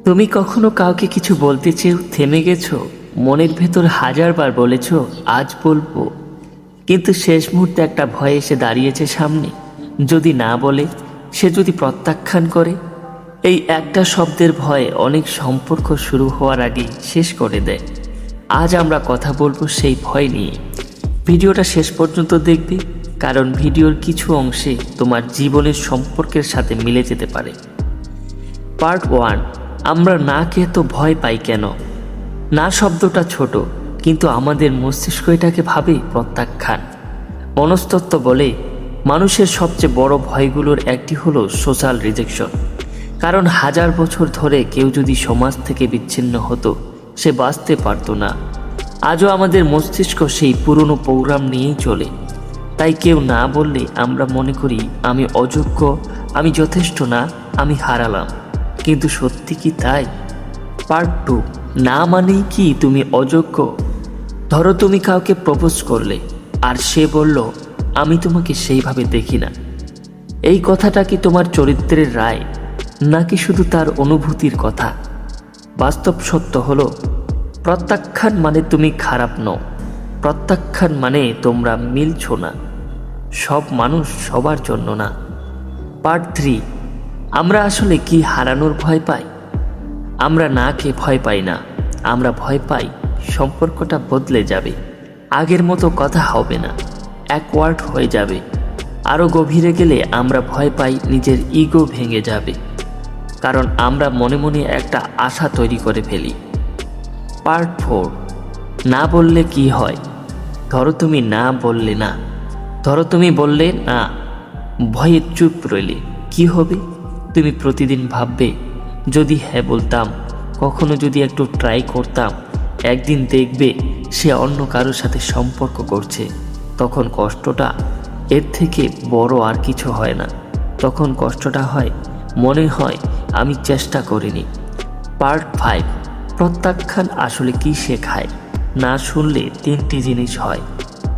তুমি কখনো কাউকে কিছু বলতে চেয়েও থেমে গেছো? মনের ভেতর হাজারবার বলেছো আজ বলবো, কিন্তু শেষ মুহূর্তে একটা ভয় এসে দাঁড়িয়েছে সামনে। যদি না বলে, সে যদি প্রত্যাখ্যান করে, এই একটা শব্দের ভয়ে অনেক সম্পর্ক শুরু হওয়ার আগেই শেষ করে দেয়। আজ আমরা কথা বলবো সেই ভয় নিয়ে। ভিডিওটা শেষ পর্যন্ত দেখবে, কারণ ভিডিওর কিছু অংশে তোমার জীবনের সম্পর্কের সাথে মিলে যেতে পারে। পার্ট 1। আমরা না কে তো ভয় পাই কেন? না শব্দটা ছোট, কিন্তু আমাদের মস্তিষ্ক এটাকে ভাবে প্রত্যাখ্যান। মনস্তত্ত্ব বলে মানুষের সবচেয়ে বড় ভয়গুলোর একটি হলো সোশ্যাল রিজেকশন। কারণ 1000 বছর ধরে কেউ যদি সমাজ থেকে বিচ্ছিন্ন হতো, সে বাঁচতে পারতো না। আজও আমাদের মস্তিষ্ক সেই পুরনো প্রোগ্রাম নিয়েই চলে। তাই কেউ না বললে আমরা মনে করি আমি অযোগ্য, আমি যথেষ্ট না, আমি হারালাম। কিন্তু সত্যি কি তাই? পার্ট 2। না মানেই কি তুমি অযোগ্য? ধরো তুমি কাউকে প্রপোজ করলে, আর সে বলল আমি তোমাকে সেইভাবে দেখি না। এই কথাটা কি তোমার চরিত্রের রায়, নাকি শুধু তার অনুভূতির কথা? বাস্তব সত্য হলো, প্রত্যাখ্যান মানে তুমি খারাপ নও। প্রত্যাখ্যান মানে তোমরা মিলছো না। সব মানুষ সবার জন্য না। পার্ট 3। আমরা আসলে কি হারানোর ভয় পাই? আমরা না কে ভয় পাই না, আমরা ভয় পাই সম্পর্কটা বদলে যাবে। আগের মতো কথা হবে না, অ্যাকওয়ার্ড হয়ে যাবে। আরও গভীরে গেলে আমরা ভয় পাই নিজের ইগো ভেঙে যাবে, কারণ আমরা মনে মনে একটা আশা তৈরি করে ফেলি। পার্ট 4। না বললে কি হয়? ধরো তুমি না বললে না, ধরো তুমি বললে না, ভয়ে চুপ রইলে, কি হবে? তুমি প্রতিদিন ভাববে, যদি হ্যাঁ বলতাম, কখনো যদি একটু ট্রাই করতাম। একদিন দেখবে সে অন্য কারোর সাথে সম্পর্ক করছে। তখন কষ্টটা এর থেকে বড় আর কিছু হয় না। তখন কষ্টটা হয়, মনে হয় আমি চেষ্টা করিনি। পার্ট 5। প্রত্যাখ্যান আসলে কি শেখায়? না শুনলে 3টি জিনিস হয়।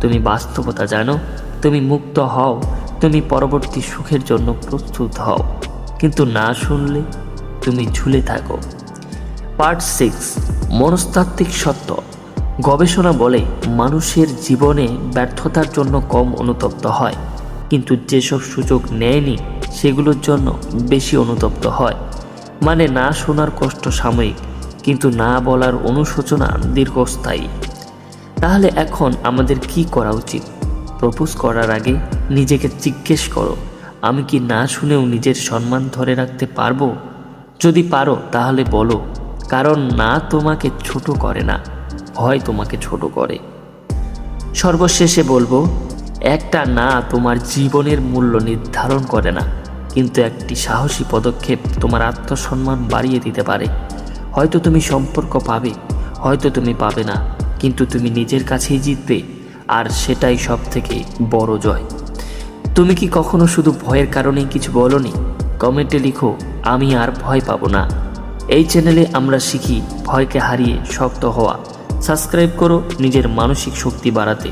তুমি বাস্তবতা জানো, তুমি মুক্ত হও, তুমি পরবর্তী সুখের জন্য প্রস্তুত হও। কিন্তু না শুনলে তুমি ঝুলে থাকো। পার্ট 6। মনস্তাত্ত্বিক সত্য। গবেষণা বলে মানুষের জীবনে ব্যর্থতার জন্য কম অনুতপ্ত হয়, কিন্তু যেসব সুযোগ নেয়নি সেগুলোর জন্য বেশি অনুতপ্ত হয়। মানে না শোনার কষ্ট সাময়িক, কিন্তু না বলার অনুশোচনা দীর্ঘস্থায়ী। তাহলে এখন আমাদের কি করা উচিত? প্রপোজ করার আগে নিজেকে জিজ্ঞেস করো, আমি কি না শুনেও নিজের সম্মান ধরে রাখতে পারবো? যদি পারো তাহলে বলো, কারণ না তোমাকে ছোট করে না, ভয় তোমাকে ছোট করে। সর্বশেষে বলবো, একটা না তোমার জীবনের মূল্য নির্ধারণ করে না, কিন্তু একটি সাহসী পদক্ষেপ তোমার আত্মসম্মান বাড়িয়ে দিতে পারে। হয়তো তুমি সম্পর্ক পাবে, হয়তো তুমি পাবে না, কিন্তু তুমি নিজের কাছেই জিতবে, আর সেটাই সব থেকে বড় জয়। তুমি কি কখনো শুধু ভয়ের কারণেই কিছু বলোনি? কমেন্টে লিখো, আমি আর ভয় পাবো না। এই চ্যানেলে আমরা শিখি ভয়কে হারিয়ে শক্ত হওয়া। সাবস্ক্রাইব করো নিজের মানসিক শক্তি বাড়াতে।